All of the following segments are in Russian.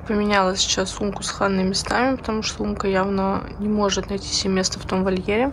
Поменяла сейчас сумку с Ханной местами, потому что сумка явно не может найти себе место в том вольере.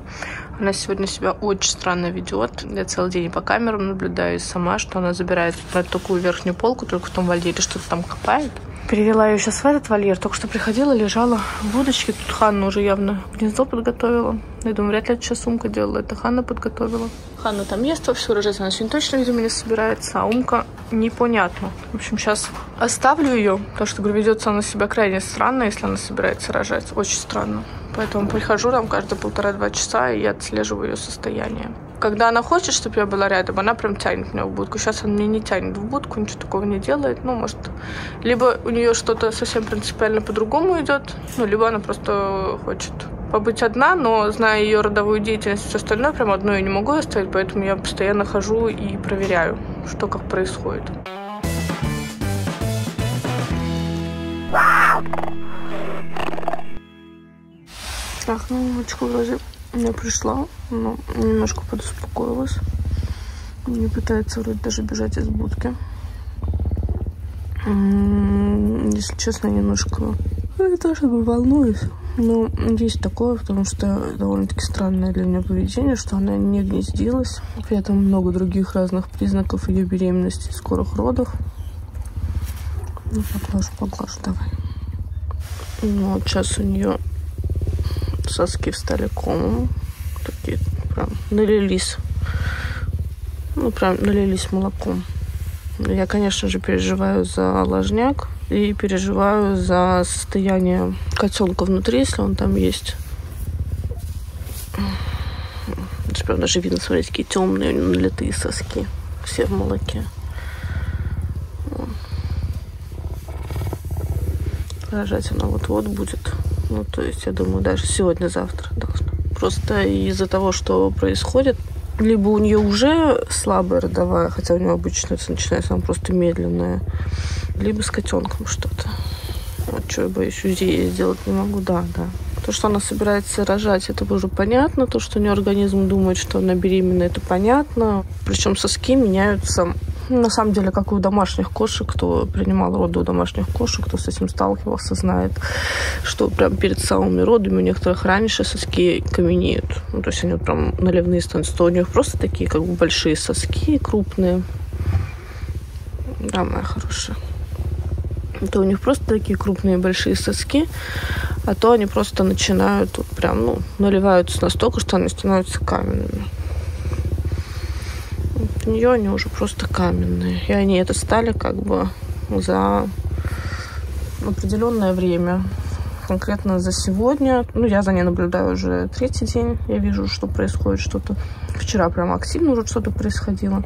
Она сегодня себя очень странно ведет. Я целый день по камерам наблюдаю сама, что она забирает на такую верхнюю полку, только в том вольере что-то там копает. Перевела ее сейчас в этот вольер. Только что приходила, лежала в удочке. Тут Ханна уже явно гнездо подготовила. Я думаю, вряд ли это сейчас Умка делала. Это Ханна подготовила. Ханна там ест вовсю, рожать она сегодня точно, видимо, не собирается. А Умка непонятно. В общем, сейчас оставлю ее. Потому что, говорю, ведется она себя крайне странно, если она собирается рожать. Очень странно. Поэтому прихожу там каждые 1,5-2 часа и отслеживаю ее состояние. Когда она хочет, чтобы я была рядом, она прям тянет меня в будку. Сейчас она меня не тянет в будку, ничего такого не делает. Ну, может, либо у нее что-то совсем принципиально по-другому идет, ну, либо она просто хочет побыть одна, но, зная ее родовую деятельность и все остальное, прям одну я не могу оставить, поэтому я постоянно хожу и проверяю, что как происходит. Так, ну, мамочка вроде я пришла, но немножко подуспокоилась. Не пытается вроде даже бежать из будки. Если честно, немножко не то чтобы волнуюсь, но есть такое, потому что довольно-таки странное для меня поведение, что она не гнездилась. При этом много других разных признаков ее беременности и скорых родов. Ну, поглажу, давай. Ну, вот сейчас у нее соски встали комом. Такие прям налились. Ну, прям налились молоком. Я, конечно же, переживаю за ложняк и переживаю за состояние котенка внутри, если он там есть. Прям даже видно, смотрите, какие темные налитые соски. Все в молоке. Рожать она вот-вот будет. Ну, то есть, я думаю, даже сегодня-завтра должна. Просто из-за того, что происходит, либо у нее уже слабая родовая, хотя у нее обычно это начинается, она просто медленная, либо с котенком что-то. Вот что я боюсь, УЗИ я сделать не могу, да. То, что она собирается рожать, это уже понятно. То, что у нее организм думает, что она беременна, это понятно. Причем соски меняются, на самом деле, как и у домашних кошек. Кто принимал роды у домашних кошек, кто с этим сталкивался, знает, что прям перед самыми родами у некоторых раньше соски каменеют. Ну, то есть они прям наливные становятся. То у них просто такие как бы большие соски, крупные. Да, моя хорошая. То у них просто такие крупные большие соски, а то они просто начинают вот прям, ну, наливаются настолько, что они становятся каменными. Вот у нее они уже просто каменные. И они это стали как бы за определенное время. Конкретно за сегодня. Ну, я за ней наблюдаю уже 3-й день. Я вижу, что происходит что-то. Вчера прям активно уже что-то происходило.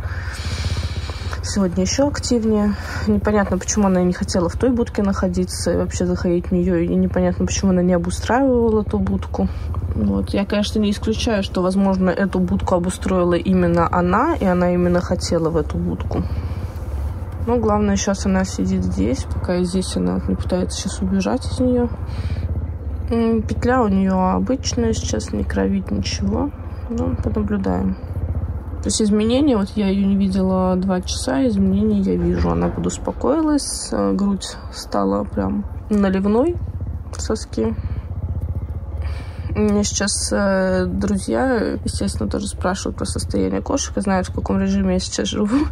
Сегодня еще активнее. Непонятно, почему она не хотела в той будке находиться и вообще заходить в нее. И непонятно, почему она не обустраивала ту будку. Вот. Я, конечно, не исключаю, что, возможно, эту будку обустроила именно она, и она именно хотела в эту будку. Но главное, сейчас она сидит здесь. Пока здесь она не пытается сейчас убежать из нее. Петля у нее обычная, сейчас не кровит ничего. Ну, понаблюдаем. То есть изменения, вот я ее не видела 2 часа, изменений я вижу. Она подуспокоилась, грудь стала прям наливной, соски. У меня сейчас друзья, естественно, тоже спрашивают про состояние кошек, и знают, в каком режиме я сейчас живу,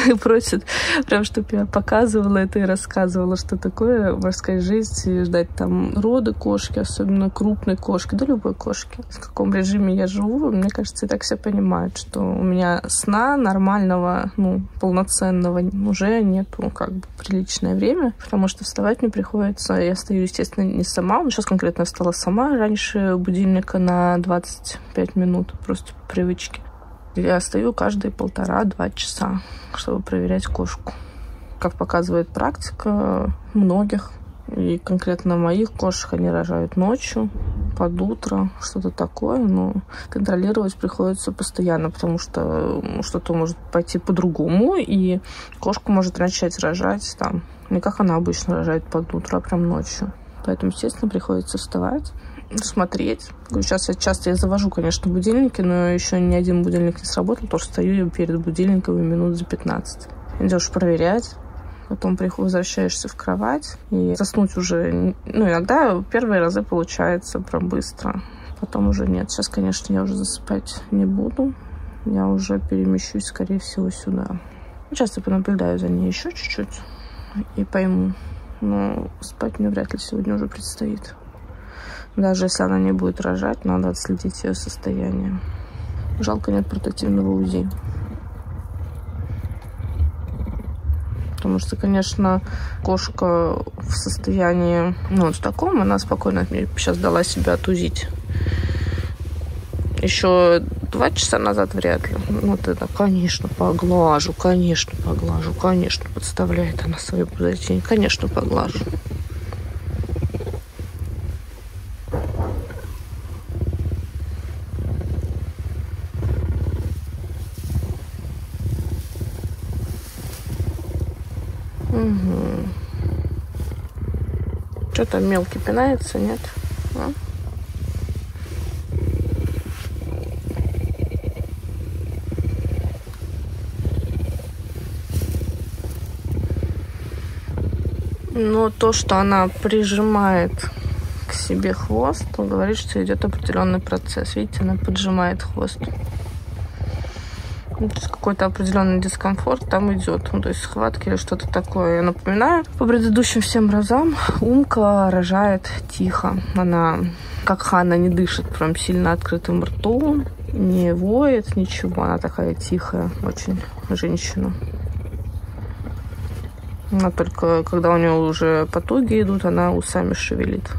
и просят прям, чтобы я показывала это и рассказывала, что такое морская жизнь, и ждать там роды кошки, особенно крупной кошки, да любой кошки. В каком режиме я живу, мне кажется, и так все понимают, что у меня сна нормального, ну, полноценного уже нету, как бы, приличное время, потому что вставать мне приходится, я стою, естественно, не сама, но сейчас конкретно встала сама, раньше будильника на 25 минут, просто по привычке. Я стою каждые 1,5-2 часа, чтобы проверять кошку. Как показывает практика многих, и конкретно моих кошек, они рожают ночью, под утро, что-то такое, но контролировать приходится постоянно, потому что что-то может пойти по-другому, и кошка может начать рожать там, не как она обычно рожает под утро, а прям ночью. Поэтому, естественно, приходится вставать, смотреть. Сейчас я завожу, конечно, будильники, но еще ни один будильник не сработал, потому что стою я перед будильником минут за 15. Идешь проверять, Потом возвращаешься в кровать. И заснуть уже, ну, иногда первые разы получается прям быстро. Потом уже нет. Сейчас, конечно, я уже засыпать не буду. Я уже перемещусь, скорее всего, сюда. Часто понаблюдаю за ней еще чуть-чуть и пойму. Но спать мне вряд ли сегодня уже предстоит. Даже если она не будет рожать, надо отследить ее состояние. Жалко, нет портативного УЗИ. Потому что, конечно, кошка в состоянии, ну, вот в таком, она спокойно сейчас дала себя отузить. Еще 2 часа назад вряд ли. Ну, это, конечно, поглажу, конечно, подставляет она свою подойти. Конечно, поглажу. Угу. Что там мелкий пинается, нет? А? Но то, что она прижимает к себе хвост, он говорит, что идет определенный процесс. Видите, она поджимает хвост. Ну, то есть какой-то определенный дискомфорт там идет. Ну, то есть схватки или что-то такое. Я напоминаю, по предыдущим всем разам Умка рожает тихо. Она, как Ханна, не дышит прям сильно открытым ртом, не воет, ничего. Она такая тихая очень женщина. Но только когда у нее уже потуги идут, она усами шевелит.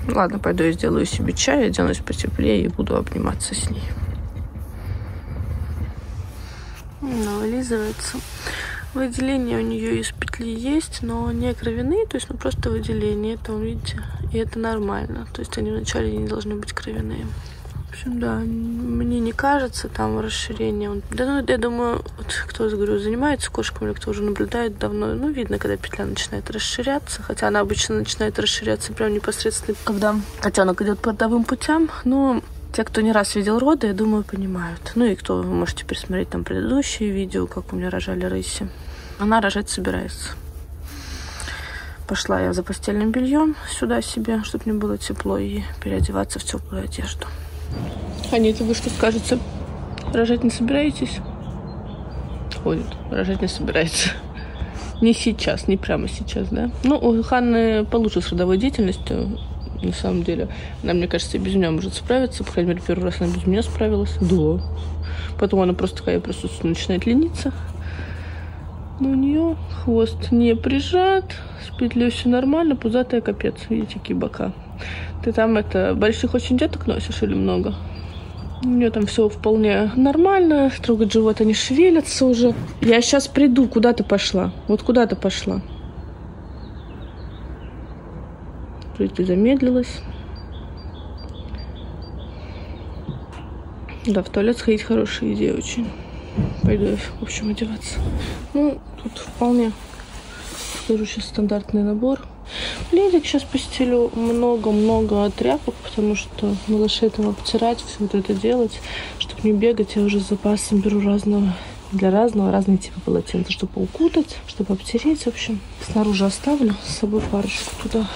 Ладно, пойду я сделаю себе чай, оденусь потеплее и буду обниматься с ней. Она вылизывается. Выделение у нее из петли есть, но не кровяные, то есть ну, просто выделение. Это, видите, и это нормально. То есть они вначале не должны быть кровяные. В общем, да, мне не кажется там расширение. Да, ну, я думаю, вот, кто, говорю, занимается кошками или кто уже наблюдает давно, ну, видно, когда петля начинает расширяться. Хотя она обычно начинает расширяться прям непосредственно, когда котенок идет по родовым путям. Но те, кто не раз видел роды, я думаю, понимают. Ну и кто, вы можете пересмотреть там предыдущие видео, как у меня рожали рыси. Она рожать собирается. Пошла я за постельным бельем сюда себе, чтобы мне было тепло, и переодеваться в теплую одежду. Анита, вы что скажете? Рожать не собираетесь? Ходит. Рожать не собирается. Не сейчас, не прямо сейчас, да? Ну, у Ханны получше с родовой деятельностью, на самом деле. Она, мне кажется, и без меня может справиться. По крайней мере, первый раз она без меня справилась. Да. Потом она просто такая присутствие начинает лениться. Но у нее хвост не прижат, с петлей все нормально, пузатая капец. Видите, какие бока. Ты там больших очень деток носишь или много? У нее там все вполне нормально, трогать живот они шевелятся уже. Я сейчас приду, куда ты пошла? Вот куда ты пошла? Ты замедлилась. Да, в туалет сходить хорошая идея очень. Пойду я, в общем, одеваться. Ну, тут вполне, скажу, сейчас стандартный набор. Пледик сейчас постелю, много-много тряпок, потому что малышей там обтирать, все вот это делать, чтобы не бегать. Я уже с запасом беру разные типы полотенца, чтобы укутать, чтобы обтереть. В общем, снаружи оставлю с собой парочку туда.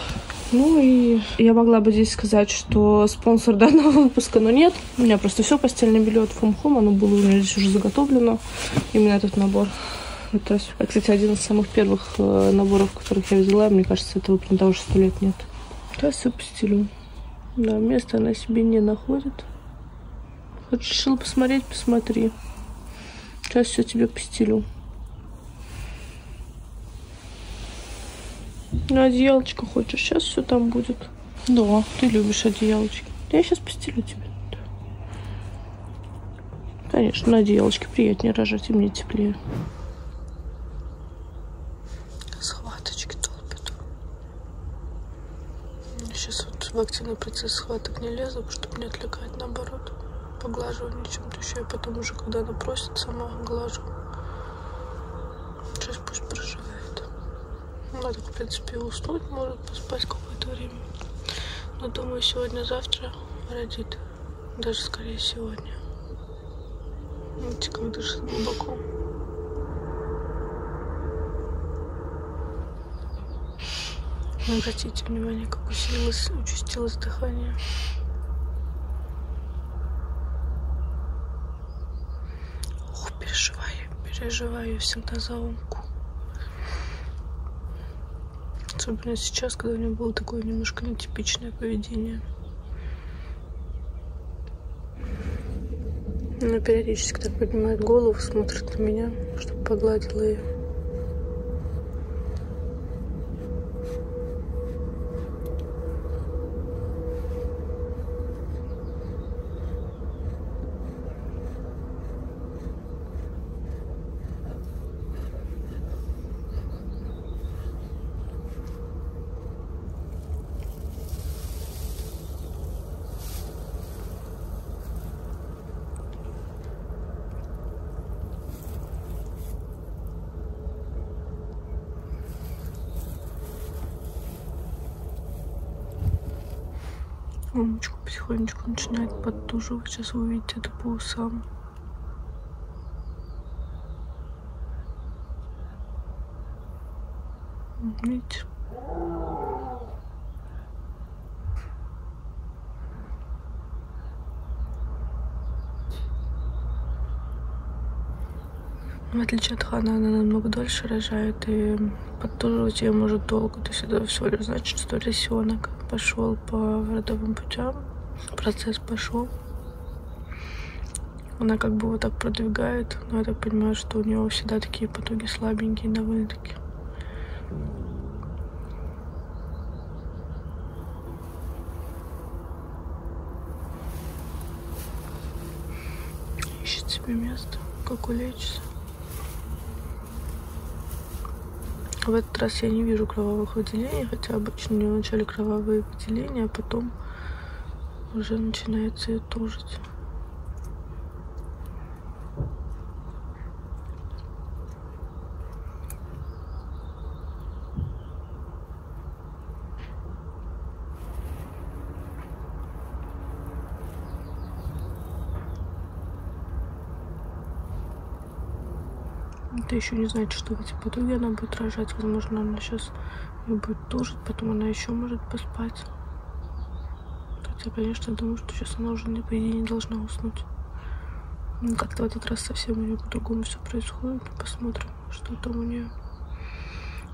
Ну и я могла бы здесь сказать, что спонсор данного выпуска, но нет. У меня просто все постельное белье от From Home, оно было у меня здесь уже заготовлено. Именно этот набор. Это, кстати, один из самых первых наборов, которых я взяла. Мне кажется, этого принта уже 100 лет нет. Сейчас все постелю. Да, места она себе не находит. Хочешь, решила посмотреть, посмотри. Сейчас все тебе постелю. На одеялочко хочешь? Сейчас все там будет. Да, ты любишь одеялочки. Я сейчас постелю тебе. Да. Конечно, на одеялочке приятнее рожать, и мне теплее. Схваточки толпят. Сейчас вот в активный процесс схваток не лезу, чтобы не отвлекать, наоборот. Поглаживание чем-то еще. Я потом уже, когда она просит, сама глажу. Сейчас пусть проживает. Она так, в принципе, уснуть может, поспать какое-то время. Но думаю, сегодня-завтра родит. Даже скорее сегодня. Видите, как дышит глубоко. Обратите внимание, как усилилось, участилось дыхание. Ох, переживаю всегда за Омку. Особенно сейчас, когда у него было такое немножко нетипичное поведение. Она периодически так поднимает голову, смотрит на меня, чтобы погладила ее. Омочку потихонечку начинает подтуживать. Сейчас вы увидите это по усам. Видите? В отличие от Хана, она намного дольше рожает, и подтуживать ее может долго. То есть это всего лишь значит, что ребенок пошел по родовым путям, процесс пошел. Она как бы вот так продвигает, но я так понимаю, что у нее всегда такие потуги слабенькие довольно-таки. Ищет себе место, как улечься. В этот раз я не вижу кровавых выделений, хотя обычно у нее вначале кровавые выделения, а потом уже начинается ее тужить. Это еще не значит, что в эти потуги она будет рожать. Возможно, она сейчас ее будет тужить, потом она еще может поспать. Хотя, конечно, я думаю, что сейчас она уже, по идее, не должна уснуть. Ну, как-то в этот раз совсем у нее по-другому все происходит. Посмотрим, что там у нее.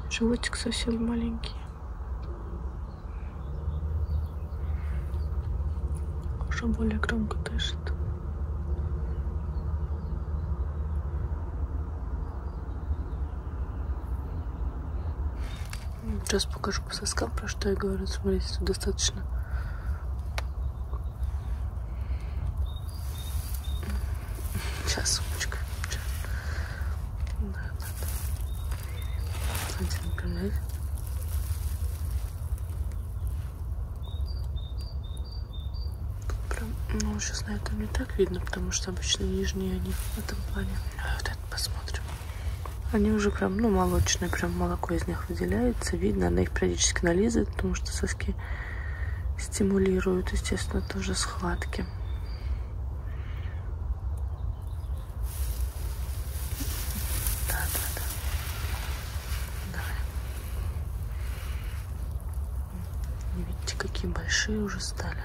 Животик совсем маленький. Уже более громко дышит. Сейчас покажу по соскам, про что я говорю. Смотрите, тут достаточно. Сейчас, сумочка. Да. Смотрите, например. Прям, ну, сейчас на этом не так видно, потому что обычно нижние они в этом плане. Вот это посмотрим. Они уже прям, ну, молочные, прям молоко из них выделяется. Видно, она их периодически нализывает, потому что соски стимулируют, естественно, тоже схватки. Да. Видите, какие большие уже стали.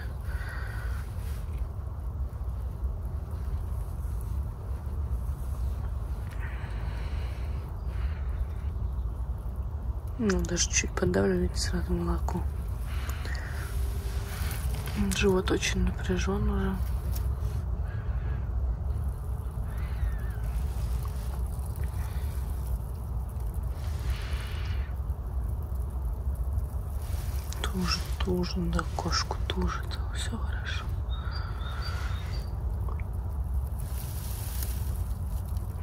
Ну, даже чуть подавлю, видите, сразу молоко. Живот очень напряжен уже. Тужит, да, кошку тужит. Все хорошо.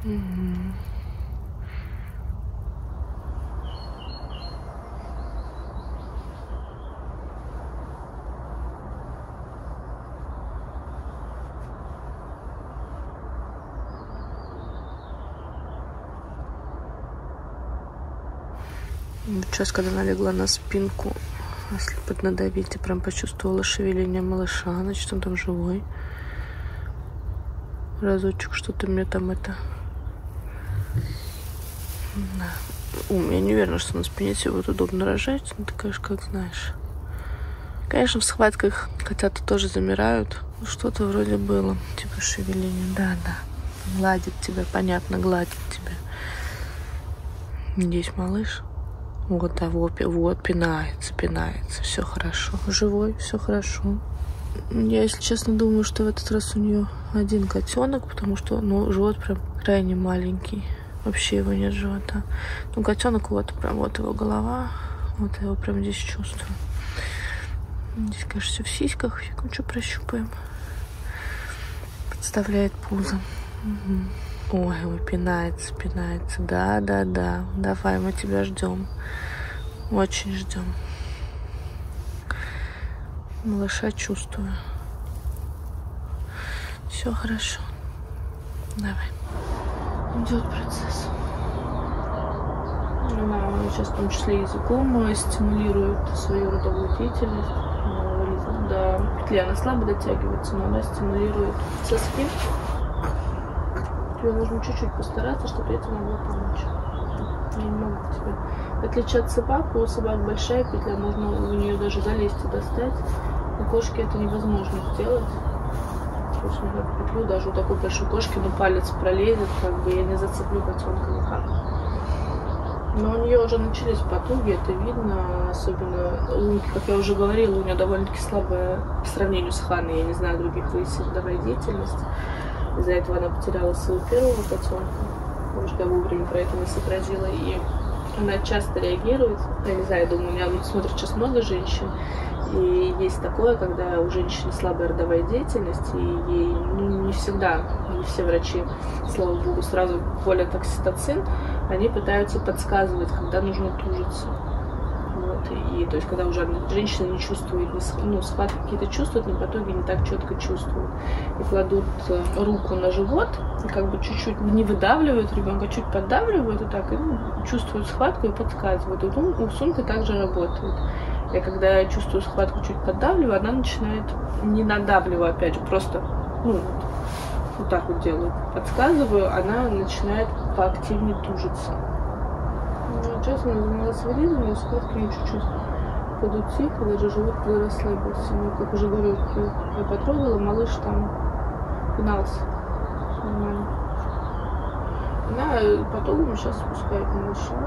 Угу. Сейчас, когда она легла на спинку, если поднадавить, я прям почувствовала шевеление малыша, значит, он там живой. разочек, что ты мне там это... Да. Я не уверена, что на спине тебе будет удобно рожать, но ты, конечно, как знаешь. Конечно, в схватках котята тоже замирают. Что-то вроде было, типа шевеление. Да. Гладит тебя, понятно, гладит тебя. Здесь малыш. Вот, да, вот, пинается. Все хорошо. Живой, все хорошо. Я, если честно, думаю, что в этот раз у нее один котенок, потому что, живот прям крайне маленький. Вообще его нет живота. Котенок, вот прям вот его голова. Вот я его прям здесь чувствую. Здесь, конечно, все в сиськах. Что прощупаем. Подставляет пузо. Угу. Ой, пинается. Да. Давай, мы тебя ждем. Очень ждем. Малыша чувствую. Все хорошо. Давай. Идет процесс. Она сейчас в том числе языком стимулирует свою родовую деятельность. До петли она слабо дотягивается, но она стимулирует соски. Тебе нужно чуть-чуть постараться, чтобы я тебе могла помочь. Я не могу тебе. В отличие от собак, у собак большая петля, можно у нее даже залезть и достать. У кошки это невозможно сделать. То есть на петлю даже у такой большой кошки, палец пролезет, я не зацеплю котенка никак. Но у нее уже начались потуги, это видно, особенно Лунки, как я уже говорила, у нее довольно-таки слабая по сравнению с Ханой, я не знаю других родовая деятельность. Из-за этого она потеряла своего первого котенка, потому что я вовремя про это не сообразила, и она часто реагирует. Я не знаю, я думаю, у меня смотрит сейчас много женщин, и есть такое, когда у женщины слабая родовая деятельность, и ей не всегда, не все врачи, слава богу, сразу вводят окситоцин, они пытаются подсказывать, когда нужно тужиться. Вот. И то есть, когда уже женщина не чувствует, схватки какие-то чувствует, но в итоге не так четко чувствует. И кладут руку на живот, и чуть-чуть не выдавливают ребенка, чуть поддавливают, и так, и чувствуют схватку и подсказывают. И у Сунька также работает. Я когда я чувствую схватку, чуть поддавливаю, она начинает, не надавливаю, опять же, просто, вот так вот делаю. Подсказываю, она начинает поактивнее тужиться. Сейчас она занималась вырезанием, схватки мне чуть-чуть подутихли, даже живот расслабился. Как уже говорю, я потрогала, малыш там пинался. Нормально. Она потом сейчас спускает малыша.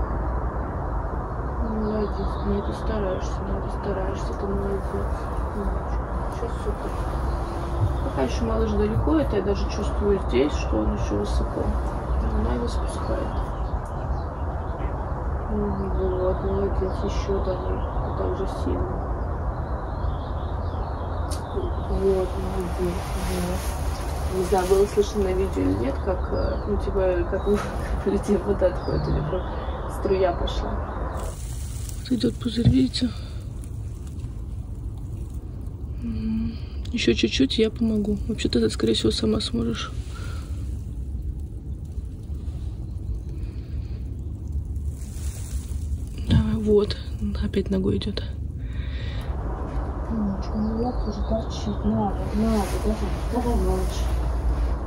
Молодец, ты стараешься, ты молодец. Сейчас супер. Пока еще малыш далеко, это я даже чувствую здесь, что он еще высоко. Она его спускает. Вот, молодец, еще давай. Так же сильно. Вот, молодец. Вот. Не знаю, было слышно на видео или нет, как у людей вода отходит, или прям струя пошла. Идет пузырь, видите? Еще чуть-чуть, я помогу. Вообще-то ты, скорее всего, сама сможешь. Давай, вот. Опять ногой идет. Ног уже торчит. Надо, давай, малыш.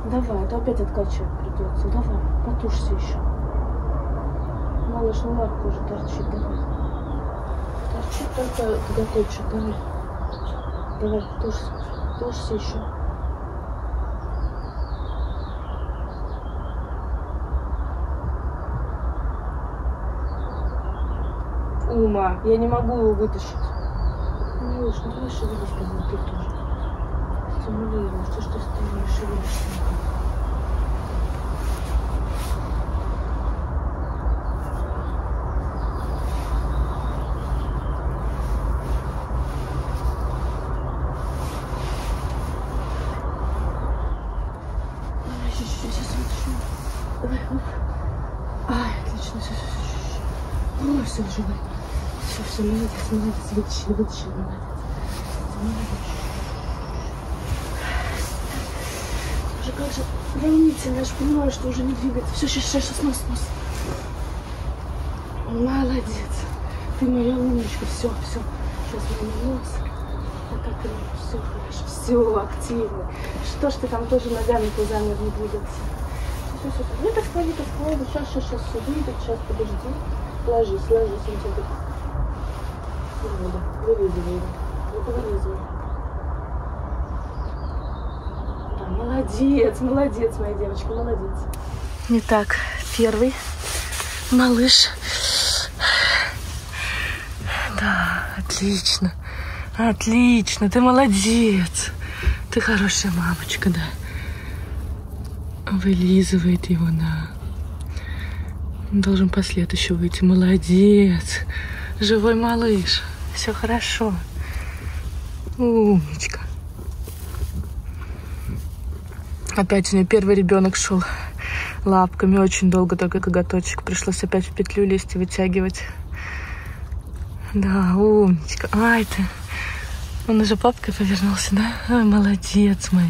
Давай, а то опять откачивать придется. Давай, потушься еще. Малыш, лапка уже торчит, давай. Торчит только коготочек, давай. Давай, тушься еще. Ума, я не могу его вытащить. Малыш, ну давай шевелись, по-моему, ты тоже. Стимулируешь, что ж ты шевелишься? Давай, оп. Ай, отлично, все. Ой, все, живой. Все, молодец, вытащи, молодец. Уже как же волнительно, я же понимаю, что уже не двигается. Все, сейчас, нос. Молодец. Ты моя умничка, все. Сейчас мой нос. Все хорошо, все активно. Что ж ты там тоже ногами-то замер не двигаться? Все. Ну так склони. Сейчас все выйдет, сейчас подожди. Ложись, иди. Вылизывай. Молодец, моя девочка, молодец. Итак, первый малыш. Да, отлично, ты молодец. Ты хорошая мамочка, да. Вылизывает его, да. Должен послед еще выйти. Молодец. Живой малыш. Все хорошо. Умничка. Опять у нее первый ребенок шел лапками. Очень долго только коготочек. Пришлось опять в петлю лезть и вытягивать. Да, умничка. Ай ты. Он уже папкой повернулся, да? Ой, молодец мой.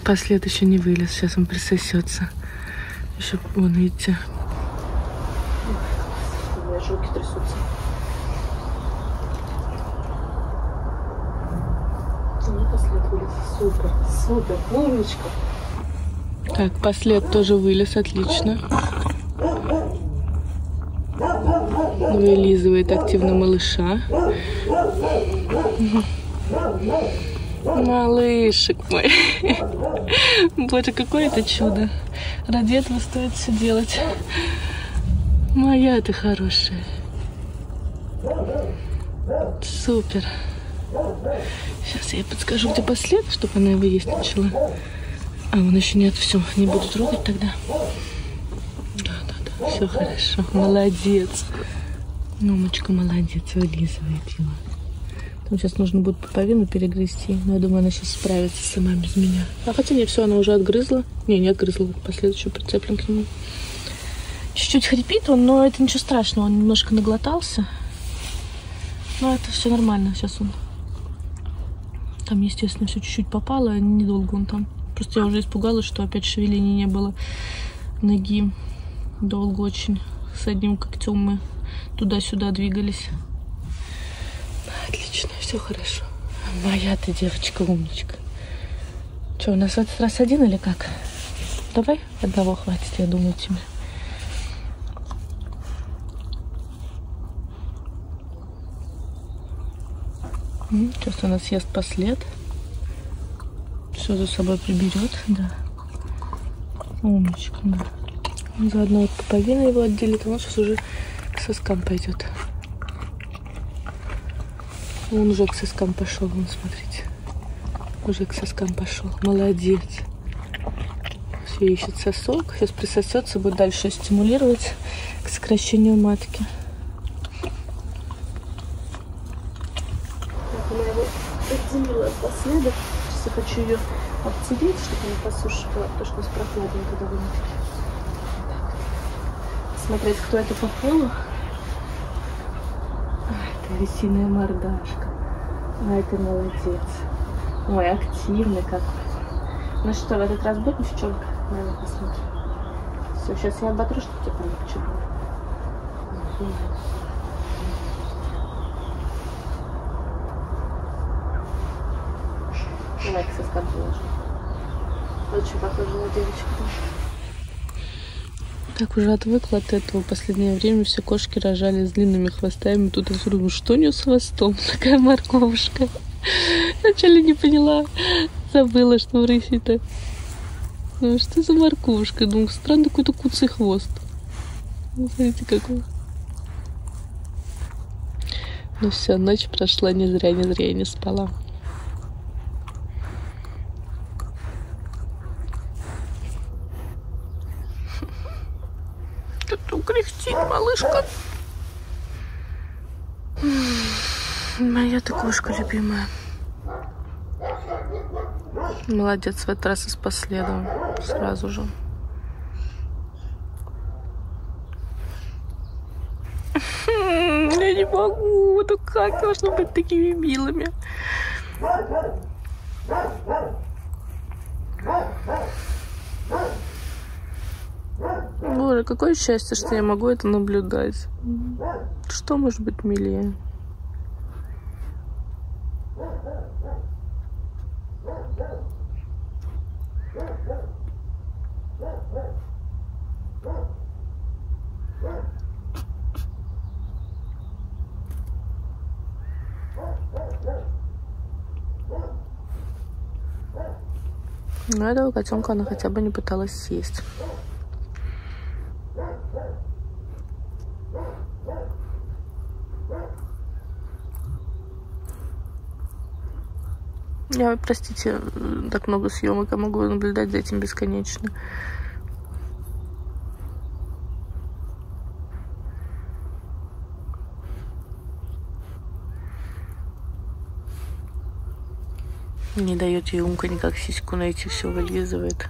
Послед еще не вылез. Сейчас он присосется. Еще, вон, видите. У меня руки трясутся. Послед вылез. Супер, умничка. Так, послед тоже вылез, отлично. Вылизывает активно малыша. Малышек мой. Боже, какое это чудо. Ради этого стоит все делать. Моя ты хорошая. Супер. Сейчас я ей подскажу, где послед, чтобы она его есть начала. А, он еще нет, все, не буду трогать тогда. Да, все хорошо. Молодец. Мамочка молодец, вылизывает его. Там сейчас нужно будет пуповину перегрызти. Но я думаю, она сейчас справится сама без меня. А хотя не, все, она уже отгрызла. Не отгрызла, последующий прицеплен к нему. Чуть-чуть хрипит он, но это ничего страшного. Он немножко наглотался. Но это все нормально. Сейчас он... Там, естественно, все чуть-чуть попало. Недолго он там. Просто я уже испугалась, что опять шевеления не было ноги. Долго очень. С одним когтем мы туда-сюда двигались. Отлично, все хорошо. Моя ты девочка, умничка. Что, у нас в этот раз один или как? Давай одного хватит, я думаю, тебе. Сейчас она съест послед. Все за собой приберет, да. Умничка, да. Заодно вот пуповина его отделит, он сейчас уже к соскам пойдет. Он уже к соскам пошел, вон, смотрите. Уже к соскам пошел. Молодец. Все ищет сосок. Сейчас присосется, будет дальше стимулировать к сокращению матки. Она его отделила от последа. Сейчас я хочу ее обтереть, чтобы она посушила, потому что у нас прохладненько довольно-таки. Смотреть, кто это по полу. Это рысиная мордашка. Ай, ты молодец. Ой, активный какой. Ну что, в этот раз будет девчонка? Давай посмотрим. Все, сейчас я оботру, чтобы тебе полегче было. Давай-ка соскам положим. Очень похоже на девочку. Так уже отвыкла от этого. В последнее время все кошки рожали с длинными хвостами. Тут я думаю, что у нее с хвостом? Такая морковушка. Вначале не поняла. Забыла, что в рысе-то. Ну, что за морковушка? Думаю, странный какой-то куцый хвост. Смотрите, какой. Ну все, ночь прошла не зря я не спала. Что-то кряхтит малышка. Моя-то кошка любимая. Молодец, в этот раз и с последом. Сразу же. Я не могу. Ну как должно быть такими милыми? Боже, какое счастье, что я могу это наблюдать. Что может быть милее? Но этого котенка она хотя бы не пыталась съесть. Я, простите, так много съемок, я могу наблюдать за этим бесконечно. Не дает ей Умка никак сиську найти, все вылизывает.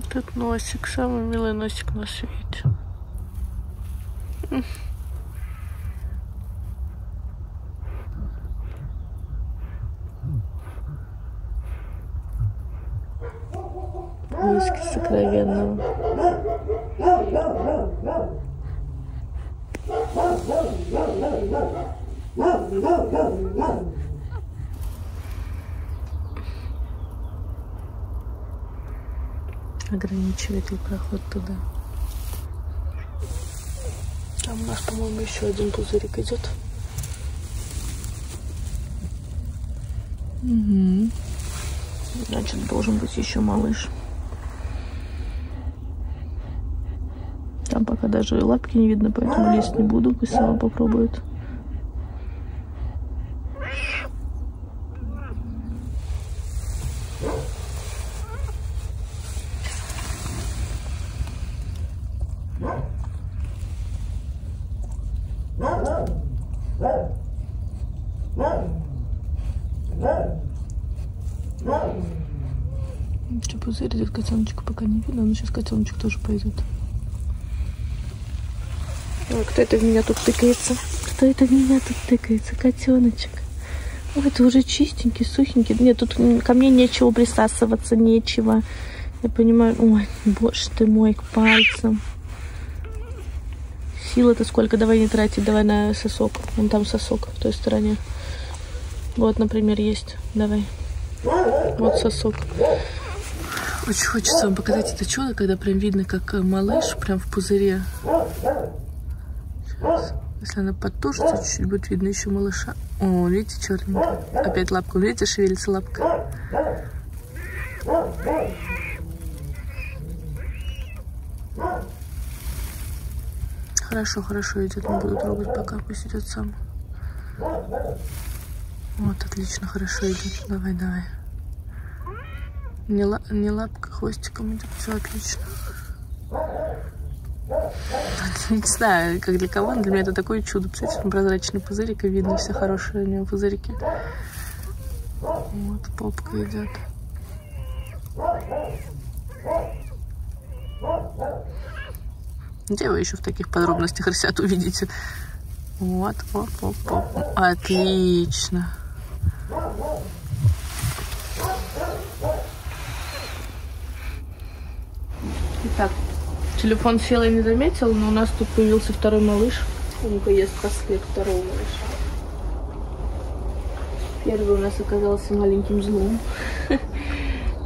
Тут носик, самый милый носик на свете. Носик сокровенного. Ограничивает ли проход туда. Там у нас, по-моему, еще один пузырик идет. Угу. Значит, должен быть еще малыш. Там пока даже лапки не видно, поэтому лезть не буду. Пусть сама попробует. Что, пузырь идет, котеночка пока не видно, но сейчас котеночек тоже пойдет. Ой, кто это в меня тут тыкается? Кто это в меня тут тыкается? Котеночек. Ой, ты уже чистенький, сухенький. Нет, тут ко мне нечего присасываться, нечего. Я понимаю. Ой, боже ты мой, к пальцам. Силы-то сколько? Давай не тратить, давай на сосок. Вон там сосок в той стороне. Вот, например, есть. Давай. Вот сосок. Очень хочется вам показать это чудо, когда прям видно, как малыш прям в пузыре. Сейчас. Если она подтушится, чуть-чуть будет видно еще малыша. О, видите, черненькая. Опять лапка. Видите, шевелится лапка. Хорошо, хорошо идет. Не буду трогать пока, пусть идет сам. Вот, отлично, хорошо идет. Давай, давай. Не лапка, хвостиком идет. Все отлично. Не знаю, как для кого, но для меня это такое чудо. Представляете, прозрачный пузырик, и видно все хорошие у него пузырики. Вот, попка идет. Где вы еще в таких подробностях рысят увидите? Вот, оп, оп, оп. Отлично. Итак, телефон сел и не заметил, но у нас тут появился второй малыш. Он-ка ест после второго малыша. Первый у нас оказался маленьким злом.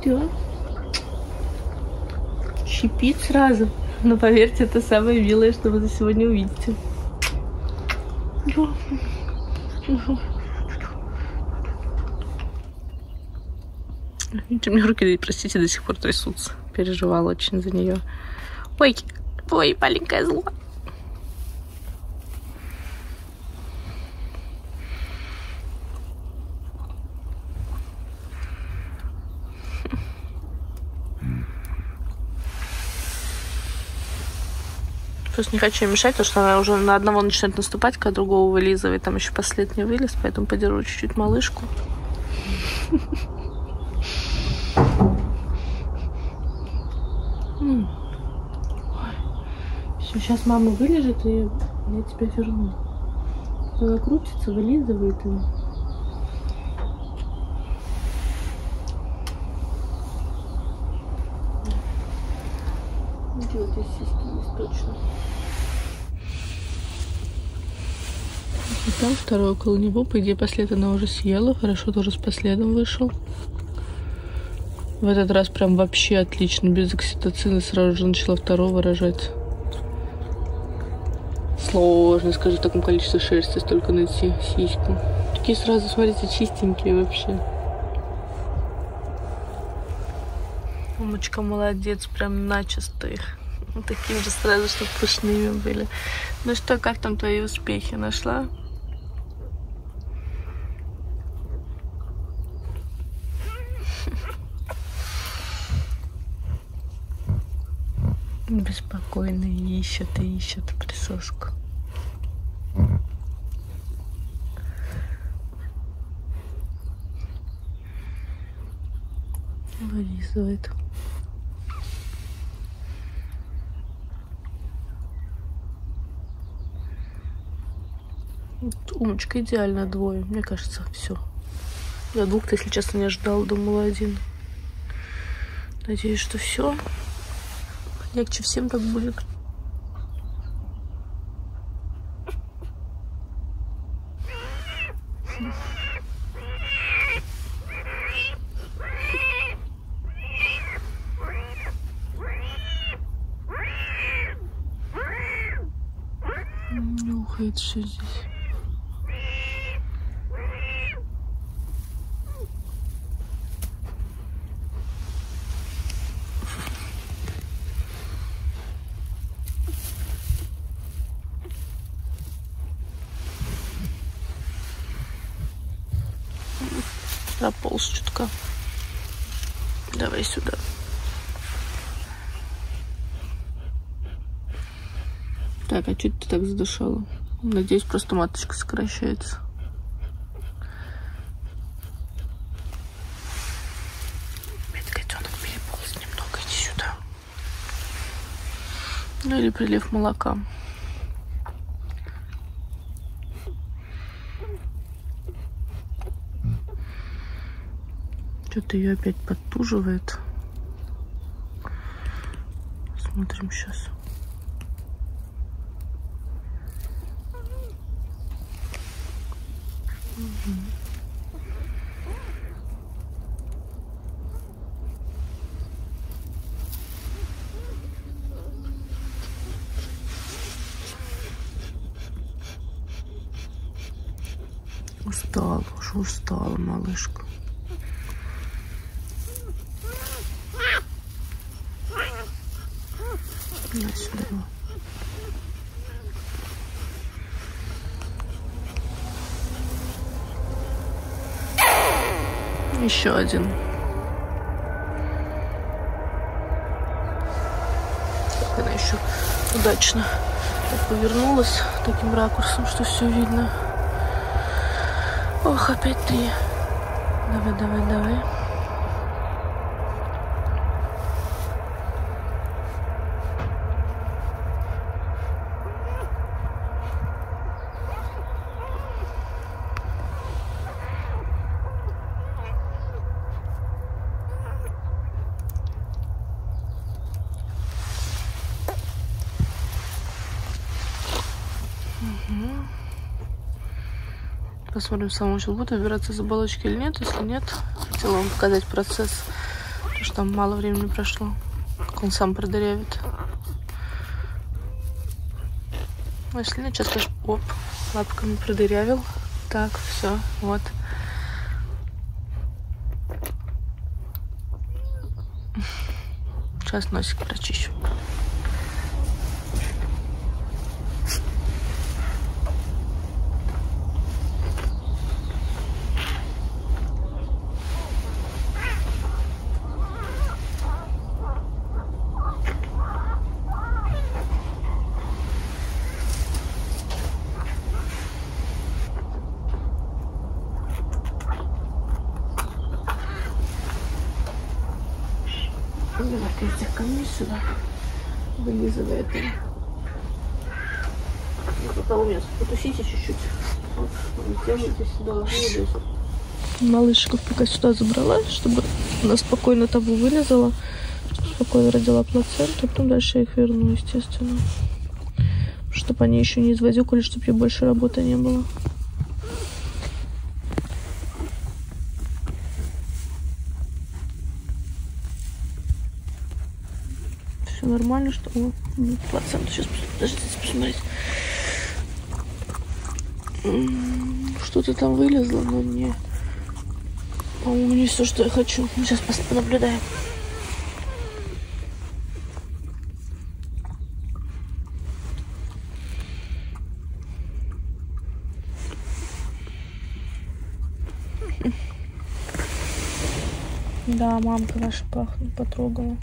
Да. Щипит сразу. Но поверьте, это самое милое, что вы за сегодня увидите. Видите, у меня руки, простите, до сих пор трясутся. Переживала очень за нее. Ой, ой, маленькое зло. Просто не хочу мешать, потому что она уже на одного начинает наступать, когда другого вылизывает. Там еще последний вылез, поэтому подержу чуть-чуть малышку. Все, сейчас мама вылежит, и я тебя верну. Она крутится, вылизывает ее. Где вот здесь сиськи есть точно? И там второй около него, по идее, послед она уже съела. Хорошо, тоже с последом вышел. В этот раз прям вообще отлично, без окситоцина сразу же начала второго рожать. Сложно, скажу, в таком количестве шерсти столько найти сиську. Такие сразу, смотрите, чистенькие вообще. Мамочка молодец, прям начисто их. Вот такие же сразу, чтобы пушными были. Ну что, как там твои успехи? Нашла? Беспокойно ищет и ищет присоску. Вылизывает. Вот, умочка, идеально двое. Мне кажется, все. Я двух-то, если честно, не ожидала, думала один. Надеюсь, что все. Легче всем так будет. Нюхает все здесь. Прополз чутка. Давай сюда. Так, а что ты так задышала? Надеюсь, просто маточка сокращается. Медведенок переполз немного, иди сюда. Ну или прилив молока. Что-то ее опять подтуживает. Смотрим сейчас. Устала, уже устала малышка. На сюда его. Еще один. Она еще удачно так повернулась таким ракурсом, что все видно. Ох, опять ты. Давай, давай, давай. Посмотрим, сама сейчас буду выбираться из оболочки или нет. Если нет, хотела вам показать процесс, потому что там мало времени прошло, как он сам продырявит. А если нет, сейчас, конечно, оп, лапками продырявил. Так, все, вот. Сейчас носик прочищу. Давай-ка из этих камней сюда. Вылизывай это. Пока у меня потусите чуть-чуть. Вот, сделайте сюда, вылезет. Малышку пока сюда забрала, чтобы она спокойно того вылезала, спокойно родила плаценту, потом дальше я их верну, естественно. Чтобы они еще не извозюкали, чтобы ей больше работы не было. Все нормально, что... О, плаценту сейчас, подождите, посмотреть. Что-то там вылезло, но мне... По-моему, не все, что я хочу. Сейчас понаблюдаем. Да, мамка ваша пахнет, потрогала.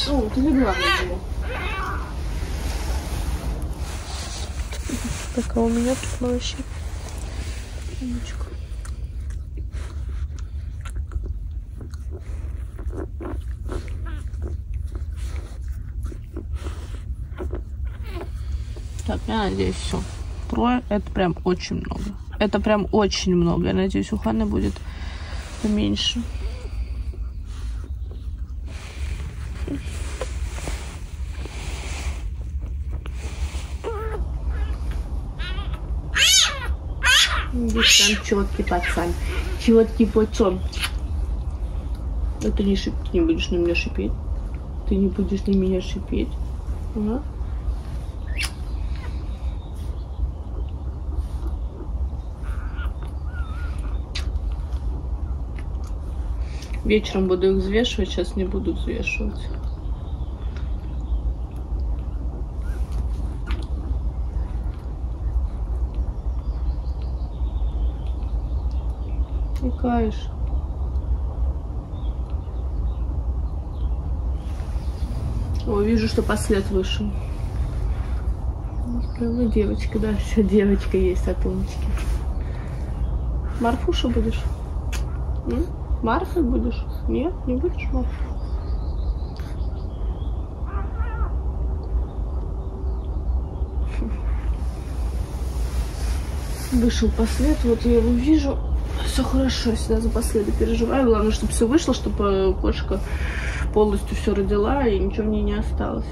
О, ты легла на него. Так, а у меня тут малыши. Умничка. Так, я надеюсь, все. 3 это прям очень много. Это прям очень много. Я надеюсь, у Ханны будет поменьше. Здесь там четкий пацан. Четкий пацан. А ты не шипеть, не будешь на меня шипеть. Ты не будешь на меня шипеть. А? Вечером буду их взвешивать, сейчас не буду взвешивать. Икаешь. О, вижу, что послед вышел. Прямо девочка, да, еще девочка есть от умочки. Марфуша будешь? Марфой будешь? Нет, не будешь Марфой? Вышел послед, вот я его вижу. Все хорошо, я всегда за последа переживаю. Главное, чтобы все вышло, чтобы кошка полностью все родила и ничего в ней не осталось.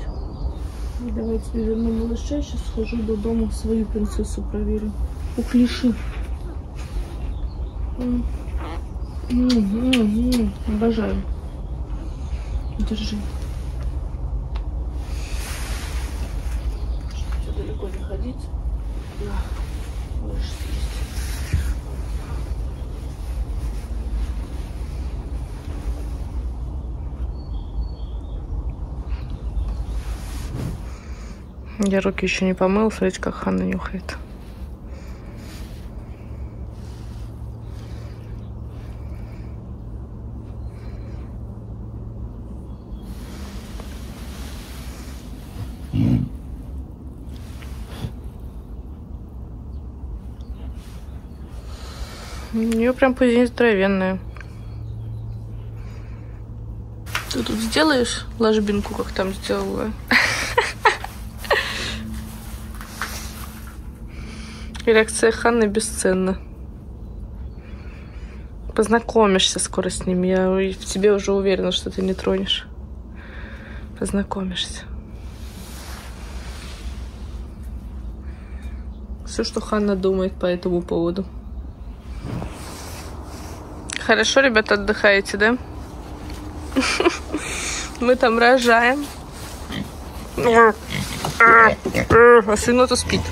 Давайте верну малыша. Сейчас схожу до дома, свою принцессу проверю. Ух, лиши. Обожаю. Держи. Чтобы далеко не ходить. Да. Малыш съесть. Я руки еще не помыл, смотрите, как Ханна нюхает. У нее прям пузень здоровенная. Ты тут сделаешь ложбинку, как там сделала? Реакция Ханны бесценна. Познакомишься скоро с ним. Я в тебе уже уверена, что ты не тронешь. Познакомишься. Все, что Ханна думает по этому поводу. Хорошо, ребята, отдыхаете, да? Мы там рожаем. А свинота спит.